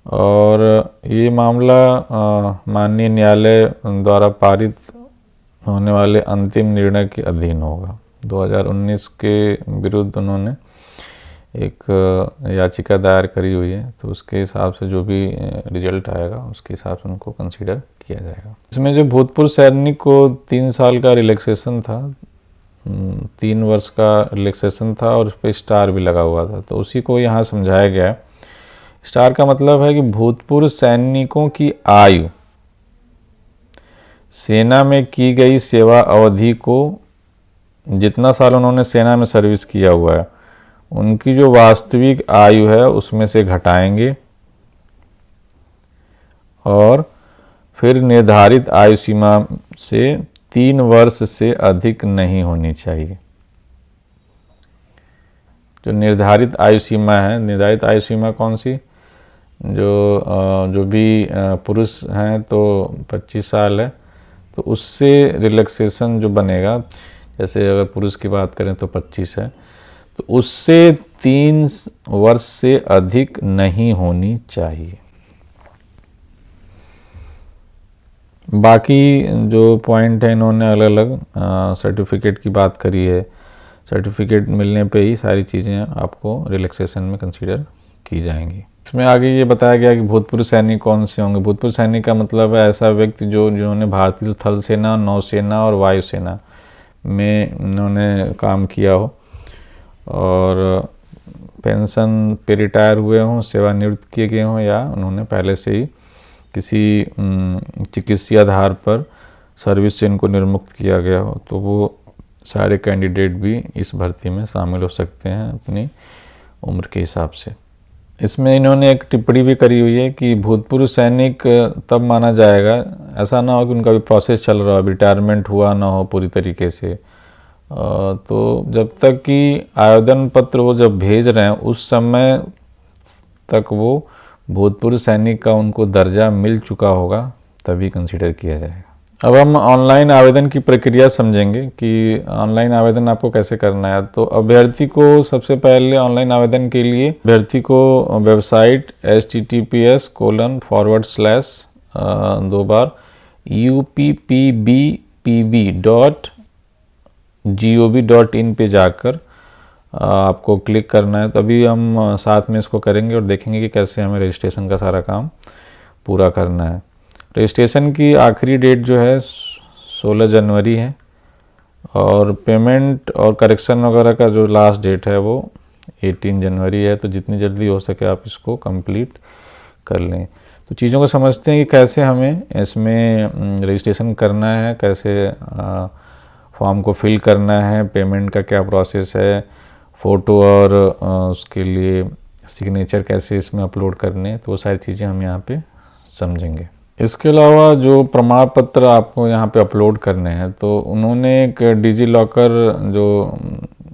S1: और ये मामला माननीय न्यायालय द्वारा पारित होने वाले अंतिम निर्णय के अधीन होगा। 2019 के विरुद्ध उन्होंने एक याचिका दायर करी हुई है, तो उसके हिसाब से जो भी रिजल्ट आएगा उसके हिसाब से उनको कंसीडर किया जाएगा। इसमें जो भूतपूर्व सैनिक को 3 साल का रिलैक्सेशन था, 3 वर्ष का रिलैक्सेशन था और उस पर स्टार भी लगा हुआ था, तो उसी को यहाँ समझाया गया है। स्टार का मतलब है कि भूतपूर्व सैनिकों की आयु सेना में की गई सेवा अवधि को, जितना साल उन्होंने सेना में सर्विस किया हुआ है, उनकी जो वास्तविक आयु है उसमें से घटाएंगे और फिर निर्धारित आयु सीमा से 3 वर्ष से अधिक नहीं होनी चाहिए। जो निर्धारित आयु सीमा है, निर्धारित आयु सीमा कौन सी, जो भी पुरुष हैं तो 25 साल है, तो उससे रिलैक्सेशन जो बनेगा, जैसे अगर पुरुष की बात करें तो 25 है, तो उससे 3 वर्ष से अधिक नहीं होनी चाहिए। बाकी जो पॉइंट है इन्होंने अलग अलग सर्टिफिकेट की बात करी है, सर्टिफिकेट मिलने पे ही सारी चीज़ें आपको रिलैक्सेशन में कंसीडर की जाएंगी। इसमें आगे ये बताया गया कि भूतपूर्व सैनिक कौन से होंगे। भूतपूर्व सैनिक का मतलब है ऐसा व्यक्ति जिन्होंने भारतीय थल सेना, नौसेना और वायुसेना में इन्होंने काम किया हो और पेंशन पे रिटायर हुए हों, सेवानिवृत्त किए गए हों, या उन्होंने पहले से ही किसी चिकित्सीय आधार पर सर्विस से इनको निर्मुक्त किया गया हो, तो वो सारे कैंडिडेट भी इस भर्ती में शामिल हो सकते हैं अपनी उम्र के हिसाब से। इसमें इन्होंने एक टिप्पणी भी करी हुई है कि भूतपूर्व सैनिक तब माना जाएगा, ऐसा ना हो कि उनका भी प्रोसेस चल रहा हो, रिटायरमेंट हुआ ना हो पूरी तरीके से, तो जब तक कि आवेदन पत्र वो जब भेज रहे हैं उस समय तक वो भूतपूर्व सैनिक का उनको दर्जा मिल चुका होगा, तभी कंसीडर किया जाएगा। अब हम ऑनलाइन आवेदन की प्रक्रिया समझेंगे कि ऑनलाइन आवेदन आपको कैसे करना है। तो अभ्यर्थी को सबसे पहले ऑनलाइन आवेदन के लिए अभ्यर्थी को वेबसाइट https://uppbpb.gov.in पे जाकर आपको क्लिक करना है। तो अभी हम साथ में इसको करेंगे और देखेंगे कि कैसे हमें रजिस्ट्रेशन का सारा काम पूरा करना है। रजिस्ट्रेशन की आखिरी डेट जो है 16 जनवरी है और पेमेंट और करेक्शन वगैरह का जो लास्ट डेट है वो 18 जनवरी है। तो जितनी जल्दी हो सके आप इसको कंप्लीट कर लें। तो चीज़ों को समझते हैं कि कैसे हमें इसमें रजिस्ट्रेशन करना है, कैसे फॉर्म को फिल करना है, पेमेंट का क्या प्रोसेस है, फ़ोटो और उसके लिए सिग्नेचर कैसे इसमें अपलोड करने, तो वो सारी चीज़ें हम यहाँ पे समझेंगे। इसके अलावा जो प्रमाण पत्र आपको यहाँ पे अपलोड करने हैं, तो उन्होंने एक डिजी लॉकर जो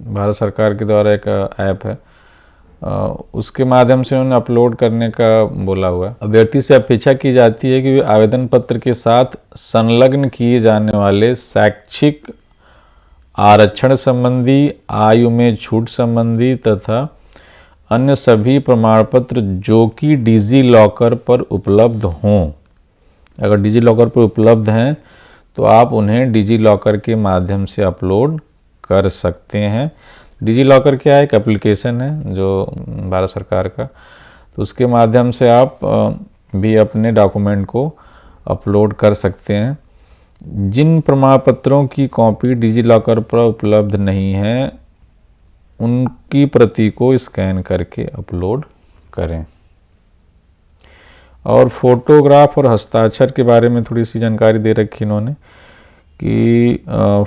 S1: भारत सरकार के द्वारा एक ऐप है, उसके माध्यम से उन्होंने अपलोड करने का बोला हुआ है। अभ्यर्थी से अपेक्षा की जाती है कि वे आवेदन पत्र के साथ संलग्न किए जाने वाले शैक्षिक, आरक्षण संबंधी, आयु में छूट संबंधी तथा अन्य सभी प्रमाण पत्र जो कि डिजी लॉकर पर उपलब्ध हों, अगर डिजी लॉकर पर उपलब्ध हैं तो आप उन्हें डिजी लॉकर के माध्यम से अपलोड कर सकते हैं। डिजी लॉकर क्या है? एक एप्लीकेशन है जो भारत सरकार का, तो उसके माध्यम से आप भी अपने डॉक्यूमेंट को अपलोड कर सकते हैं। जिन प्रमाण पत्रों की कॉपी डिजी लॉकर पर उपलब्ध नहीं है उनकी प्रति को स्कैन करके अपलोड करें। और फोटोग्राफ और हस्ताक्षर के बारे में थोड़ी सी जानकारी दे रखी इन्होंने कि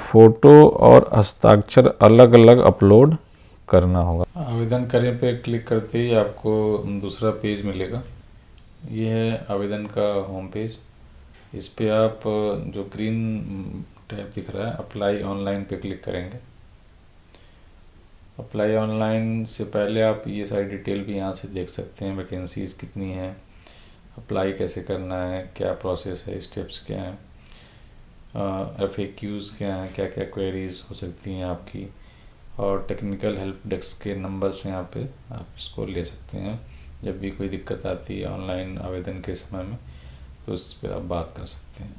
S1: फ़ोटो और हस्ताक्षर अलग अलग अपलोड करना होगा। आवेदन करें पे क्लिक करते ही आपको दूसरा पेज मिलेगा। ये है आवेदन का होम पेज। इस पे आप जो ग्रीन टैब दिख रहा है अप्लाई ऑनलाइन पे क्लिक करेंगे। अप्लाई ऑनलाइन से पहले आप ये सारी डिटेल भी यहाँ से देख सकते हैं, वैकेंसीज़ कितनी हैं, अप्लाई कैसे करना है, क्या प्रोसेस है, स्टेप्स क्या हैं, FAQs क्या हैं, क्या क्या क्वेरीज हो सकती हैं आपकी, और टेक्निकल हेल्प डेस्क के नंबर्स यहाँ पे आप इसको ले सकते हैं। जब भी कोई दिक्कत आती है ऑनलाइन आवेदन के समय में तो उस पर आप बात कर सकते हैं।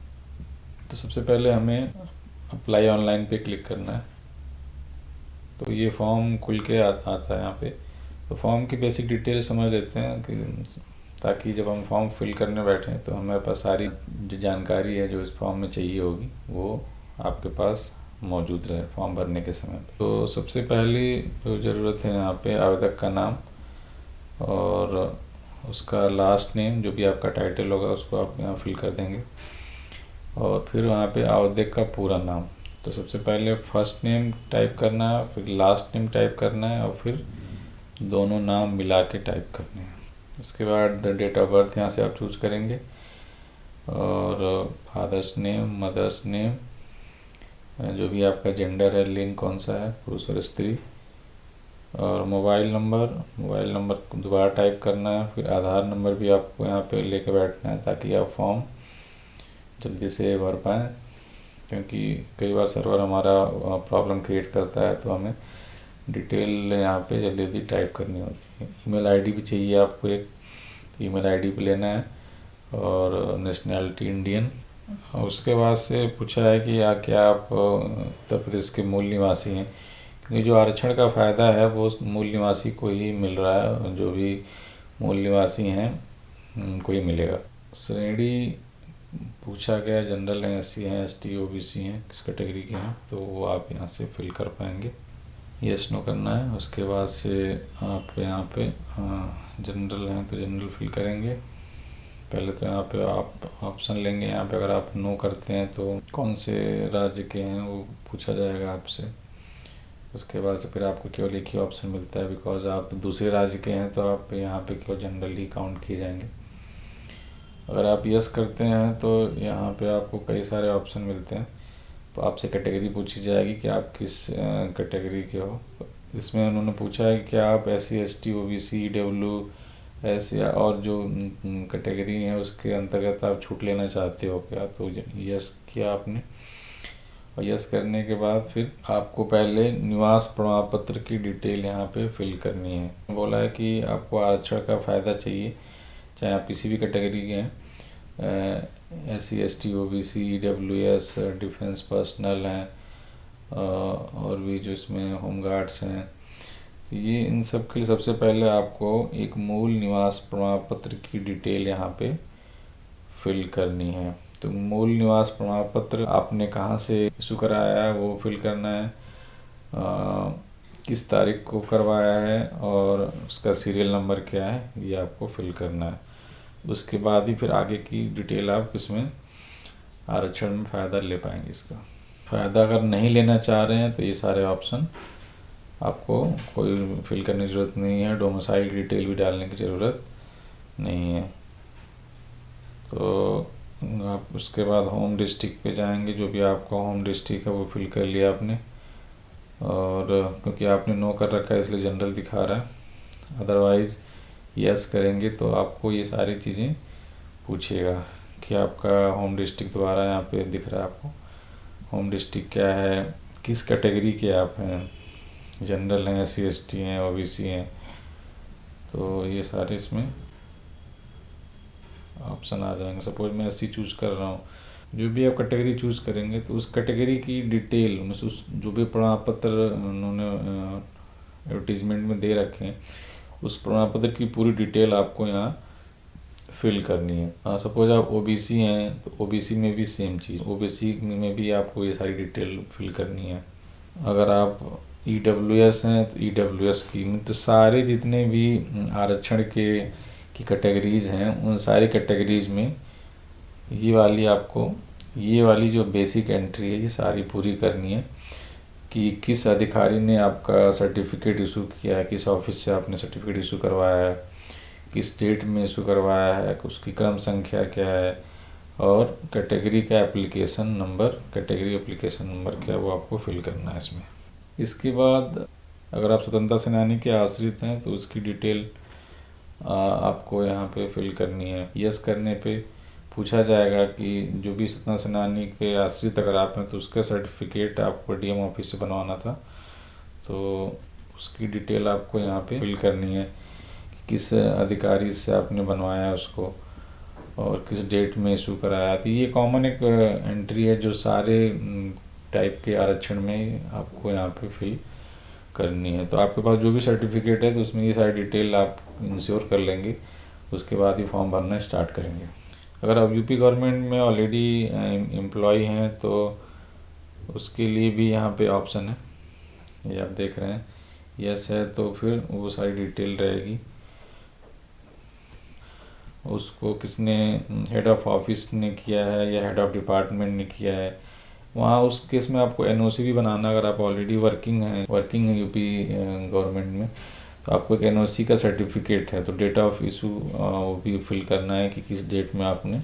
S1: तो सबसे पहले हमें अप्लाई ऑनलाइन पे क्लिक करना है। तो ये फॉर्म खुल के आता है यहाँ पे। तो फॉर्म की बेसिक डिटेल समझ लेते हैं कि ताकि जब हम फॉर्म फिल करने बैठें तो हमारे पास सारी जो जानकारी है जो इस फॉर्म में चाहिए होगी वो आपके पास मौजूद रहे फॉर्म भरने के समय। तो सबसे पहली जो ज़रूरत है यहाँ पे आवेदक का नाम और उसका लास्ट नेम, जो भी आपका टाइटल होगा उसको आप यहाँ फिल कर देंगे। और फिर वहाँ पे आवेदक का पूरा नाम, तो सबसे पहले फर्स्ट नेम टाइप करना है, फिर लास्ट नेम टाइप करना है और फिर दोनों नाम मिला के टाइप करने हैं। उसके बाद द डेट ऑफ बर्थ यहाँ से आप चूज करेंगे और फादर्स नेम, मदर्स नेम, जो भी आपका जेंडर है, लिंग कौन सा है, पुरुष और स्त्री, और मोबाइल नंबर दोबारा टाइप करना है। फिर आधार नंबर भी आपको यहाँ पे लेके बैठना है ताकि आप फॉर्म जल्दी से भर पाएँ, क्योंकि कई बार सर्वर हमारा प्रॉब्लम क्रिएट करता है, तो हमें डिटेल यहाँ पे जल्दी जल्दी टाइप करनी होती है। ईमेल आईडी भी चाहिए आपको एक, ईमेल आईडी भी लेना है, और नेशनैलिटी इंडियन। उसके बाद से पूछा है कि क्या आप उत्तर प्रदेश के मूल निवासी हैं, क्योंकि जो आरक्षण का फ़ायदा है वो मूल निवासी को ही मिल रहा है, जो भी मूल निवासी हैं उनको ही मिलेगा। श्रेणी पूछा गया जनरल हैं, एससी हैं, एसटी, ओबीसी हैं, किस कैटेगरी के हैं, तो वो आप यहाँ से फिल कर पाएंगे। यस नो करना है। उसके बाद से आप यहाँ पे जनरल हैं तो जनरल फिल करेंगे। पहले तो यहाँ पे आप ऑप्शन लेंगे। यहाँ पे अगर आप नो करते हैं तो कौन से राज्य के हैं वो पूछा जाएगा आपसे। उसके बाद से फिर आपको केवल एक ही ऑप्शन मिलता है, बिकॉज आप दूसरे राज्य के हैं तो आप यहाँ पे केवल जनरली काउंट किए जाएंगे। अगर आप यस करते हैं तो यहाँ पे आपको कई सारे ऑप्शन मिलते हैं, तो आपसे कैटेगरी पूछी जाएगी कि आप किस कैटेगरी के हो। इसमें उन्होंने पूछा है कि आप SC ST OBC EWS या और जो कैटेगरी है उसके अंतर्गत आप छूट लेना चाहते हो क्या, तो यस किया आपने। और यस करने के बाद फिर आपको पहले निवास प्रमाण पत्र की डिटेल यहाँ पे फिल करनी है। बोला है कि आपको आरक्षण का फ़ायदा चाहिए, चाहे आप किसी भी कैटेगरी के हैं, SC ST OBC EWS, defence personnel हैं, और भी जो इसमें होम गार्ड्स हैं। तो ये इन सब के लिए सबसे पहले आपको एक मूल निवास प्रमाण पत्र की डिटेल यहाँ पे फिल करनी है। तो मूल निवास प्रमाण पत्र आपने कहाँ से इशू कराया है वो फिल करना है, किस तारीख को करवाया है और उसका सीरियल नंबर क्या है ये आपको फिल करना है। उसके बाद ही फिर आगे की डिटेल आप इसमें आरक्षण में फ़ायदा ले पाएंगे। इसका फ़ायदा अगर नहीं लेना चाह रहे हैं तो ये सारे ऑप्शन आपको कोई फिल करने की ज़रूरत नहीं है, डोमिसाइल डिटेल भी डालने की ज़रूरत नहीं है। तो आप उसके बाद होम डिस्ट्रिक्ट पे जाएंगे, जो भी आपका होम डिस्ट्रिक्ट है वो फिल कर लिया आपने, और क्योंकि आपने नो कर रखा है इसलिए जनरल दिखा रहा है। अदरवाइज़ यस करेंगे तो आपको ये सारी चीज़ें पूछेगा कि आपका होम डिस्ट्रिक्ट दोबारा यहाँ पे दिख रहा है आपको, होम डिस्ट्रिक्ट क्या है, किस कैटेगरी के आप हैं, जनरल हैं, SC ST हैं, OBC हैं, तो ये सारे इसमें ऑप्शन आ जाएंगे। सपोज मैं SC चूज़ कर रहा हूँ, जो भी आप कैटेगरी चूज़ करेंगे तो उस कैटेगरी की डिटेल में उस जो भी प्रमाण पत्र उन्होंने एडवर्टीजमेंट में दे रखे हैं उस प्रमाण पत्र की पूरी डिटेल आपको यहाँ फिल करनी है। सपोज आप OBC हैं तो OBC में भी सेम चीज़, OBC में भी आपको ये सारी डिटेल फिल करनी है। अगर आप EWS हैं तो EWS की, तो सारे जितने भी आरक्षण की कैटेगरीज हैं उन सारी कैटेगरीज में ये वाली जो बेसिक एंट्री है ये सारी पूरी करनी है कि किस अधिकारी ने आपका सर्टिफिकेट इशू किया है, किस ऑफिस से आपने सर्टिफिकेट इशू करवाया है, किस डेट में इशू करवाया है, उसकी क्रम संख्या क्या है, और कैटेगरी एप्लीकेशन नंबर क्या है वो आपको फिल करना है इसमें। इसके बाद अगर आप स्वतंत्रता सेनानी के आश्रित हैं तो उसकी डिटेल आपको यहाँ पे फिल करनी है। यस करने पे पूछा जाएगा कि जो भी स्वतंत्रता सेनानी के आश्रित अगर आप हैं तो उसका सर्टिफिकेट आपको DM ऑफिस से बनवाना था, तो उसकी डिटेल आपको यहाँ पे फिल करनी है कि किस अधिकारी से आपने बनवाया है उसको और किस डेट में इशू कराया। तो ये कॉमन एक एंट्री है जो सारे टाइप के आरक्षण में आपको यहाँ पे फिल करनी है। तो आपके पास जो भी सर्टिफिकेट है तो उसमें ये सारी डिटेल आप इंश्योर कर लेंगे, उसके बाद ही फॉर्म भरना स्टार्ट करेंगे। अगर आप UP गवर्नमेंट में ऑलरेडी एम्प्लॉय हैं तो उसके लिए भी यहाँ पे ऑप्शन है, ये आप देख रहे हैं। यस है तो फिर वो सारी डिटेल रहेगी, उसको किसने हेड ऑफ ऑफिस ने किया है या हेड ऑफ डिपार्टमेंट ने किया है। वहाँ उस केस में आपको NOC भी बनाना, अगर आप ऑलरेडी वर्किंग हैं UP गवर्नमेंट में तो आपको एक NOC का सर्टिफिकेट है, तो डेट ऑफ इशू वो भी फिल करना है कि किस डेट में आपने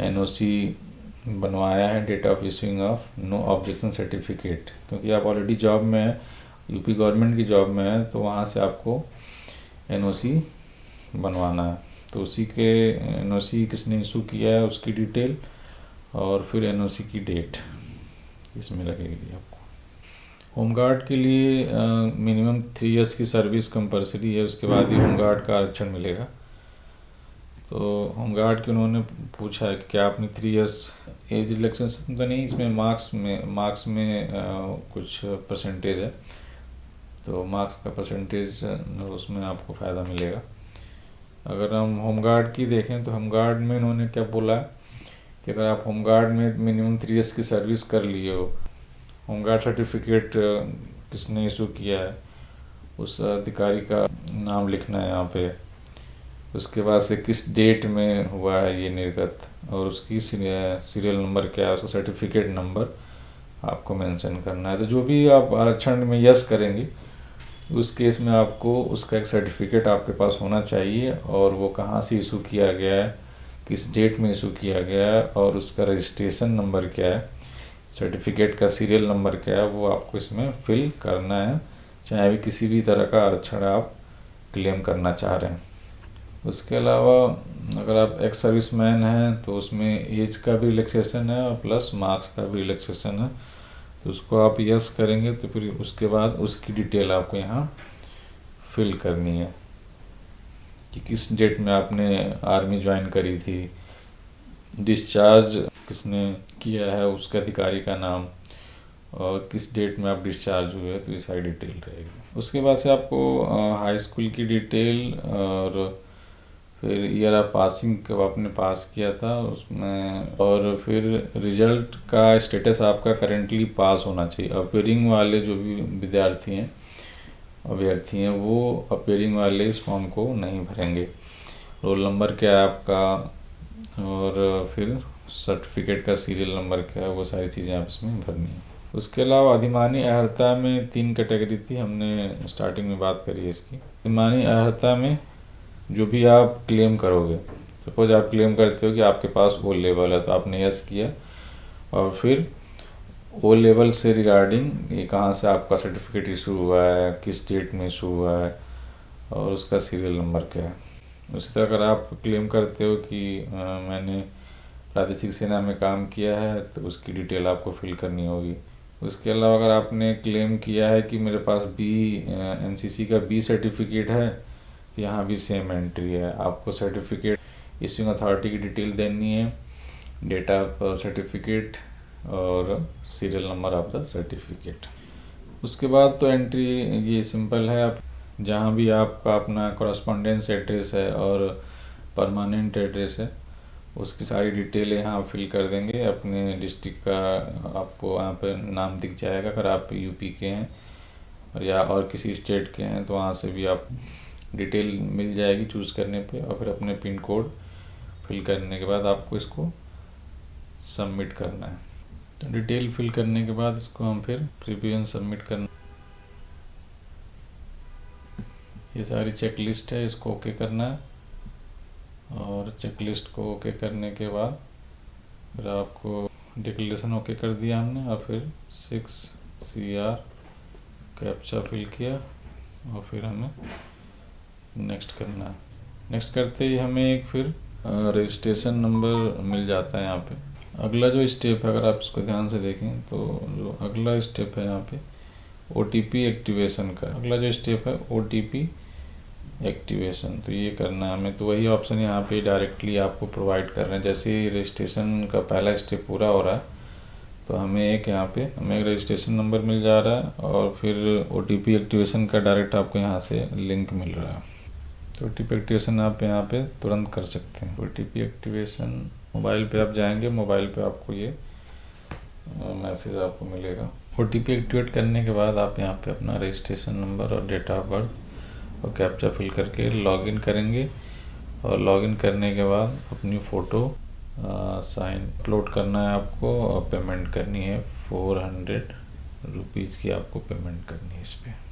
S1: NOC बनवाया है, date of issuing of no objection certificate. क्योंकि आप ऑलरेडी जॉब में हैं यूपी गवर्नमेंट की जॉब में है तो वहाँ से आपको एनओसी बनवाना है। तो उसी के एनओसी किसने इशू किया है उसकी डिटेल और फिर एनओसी की डेट इसमें लगेगी आपको। होमगार्ड के लिए मिनिमम 3 इयर्स की सर्विस कंपलसरी है, उसके बाद ही होमगार्ड का आरक्षण मिलेगा। तो होमगार्ड के उन्होंने पूछा है कि क्या आपने 3 इयर्स एज रिलैक्सेशन तो नहीं, इसमें मार्क्स में कुछ परसेंटेज है, तो मार्क्स का परसेंटेज उसमें आपको फ़ायदा मिलेगा। अगर हम होमगार्ड की देखें तो होमगार्ड में इन्होंने क्या बोला है कि अगर आप होमगार्ड में मिनिमम 3 इयर्स की सर्विस कर लिए हो, होमगार्ड सर्टिफिकेट किसने इशू किया है उस अधिकारी का नाम लिखना है यहाँ पे, उसके बाद से किस डेट में हुआ है ये निर्गत और उसकी सीरियल नंबर क्या है, उसका सर्टिफिकेट नंबर आपको मेंशन करना है। तो जो भी आप आरक्षण में यस करेंगे उस केस में आपको उसका एक सर्टिफिकेट आपके पास होना चाहिए और वो कहाँ से इशू किया गया है, किस डेट में इशू किया गया है और उसका रजिस्ट्रेशन नंबर क्या है, सर्टिफिकेट का सीरियल नंबर क्या है, वो आपको इसमें फिल करना है, चाहे भी किसी भी तरह का आरक्षण आप क्लेम करना चाह रहे हैं। उसके अलावा अगर आप एक्स सर्विसमैन हैं तो उसमें एज का भी रिलैक्सेशन है और प्लस मार्क्स का भी रिलैक्सेशन है, तो उसको आप यस करेंगे तो फिर उसके बाद उसकी डिटेल आपको यहाँ फिल करनी है कि किस डेट में आपने आर्मी ज्वाइन करी थी, डिस्चार्ज किसने किया है उसके अधिकारी का नाम और किस डेट में आप डिस्चार्ज हुए, तो ये सारी डिटेल रहेगी। उसके बाद से आपको हाई स्कूल की डिटेल और फिर ईयर ऑफ पासिंग कब आपने पास किया था उसमें, और फिर रिजल्ट का स्टेटस आपका करेंटली पास होना चाहिए। अपेयरिंग वाले जो भी विद्यार्थी हैं अभ्यर्थी हैं वो अपेयरिंग वाले इस फॉर्म को नहीं भरेंगे। रोल नंबर क्या है आपका और फिर सर्टिफिकेट का सीरियल नंबर क्या है, वो सारी चीज़ें आप इसमें भरनी है। उसके अलावा अधिमानी अर्हता में 3 कैटेगरी थी, हमने स्टार्टिंग में बात करी है इसकी। अधिमानी अर्हता में जो भी आप क्लेम करोगे, सपोज आप क्लेम करते हो कि आपके पास ओ लेवल है तो आपने यस किया और फिर ओ लेवल से रिगार्डिंग ये कहाँ से आपका सर्टिफिकेट इशू हुआ है, किस डेट में इशू हुआ है और उसका सीरियल नंबर क्या है। उसी तरह अगर आप क्लेम करते हो कि मैंने प्रादेशिक सेना में काम किया है तो उसकी डिटेल आपको फिल करनी होगी। उसके अलावा अगर आपने क्लेम किया है कि मेरे पास एनसीसी का बी सर्टिफिकेट है तो यहाँ भी सेम एंट्री है, आपको सर्टिफिकेट इशूइंग अथॉरिटी की डिटेल देनी है, डेट ऑफ सर्टिफिकेट और serial number of the certificate. उसके बाद तो एंट्री ये सिंपल है, आप जहाँ भी आपका अपना कॉरस्पॉन्डेंस एड्रेस है और परमानेंट एड्रेस है उसकी सारी डिटेल यहाँ फिल कर देंगे। अपने डिस्ट्रिक्ट का आपको यहाँ पर नाम दिख जाएगा अगर आप यूपी के हैं और या और किसी स्टेट के हैं तो वहाँ से भी आप डिटेल मिल जाएगी चूज़ करने पे, और फिर अपने पिन कोड फिल करने के बाद आपको इसको सबमिट करना है। तो डिटेल फिल करने के बाद इसको हम फिर प्रीवियन सबमिट करना, ये सारी चेकलिस्ट है, इसको ओके करना है और चेकलिस्ट को ओके करने के बाद फिर आपको डिक्लेरेशन ओके कर दिया हमने और फिर 6CR कैप्चा फिल किया और फिर हमें नेक्स्ट करना है। नेक्स्ट करते ही हमें एक फिर रजिस्ट्रेशन नंबर मिल जाता है यहाँ पे। अगला जो स्टेप है अगर आप इसको ध्यान से देखें तो जो अगला स्टेप है यहाँ पे OTP एक्टिवेशन का, अगला जो स्टेप है OTP एक्टिवेशन, तो ये करना है हमें। तो वही ऑप्शन यहाँ पे डायरेक्टली आपको प्रोवाइड कर रहे हैं। जैसे ही रजिस्ट्रेशन का पहला स्टेप पूरा हो रहा है तो हमें एक यहाँ पे हमें एक रजिस्ट्रेशन नंबर मिल जा रहा है और फिर OTP एक्टिवेशन का डायरेक्ट आपको यहाँ से लिंक मिल रहा है। तो OTP एक्टिवेशन आप यहाँ पे तुरंत कर सकते हैं। OTP एक्टिवेशन मोबाइल पे आप जाएंगे, मोबाइल पे आपको ये मैसेज आपको मिलेगा। OTP एक्टिवेट करने के बाद आप यहाँ पे अपना रजिस्ट्रेशन नंबर और डेट ऑफ बर्थ और कैप्चा फिल करके लॉगिन करेंगे और लॉगिन करने के बाद अपनी फ़ोटो साइन अपलोड करना है आपको और पेमेंट करनी है 400 रुपीज़ की आपको पेमेंट करनी है इस पर।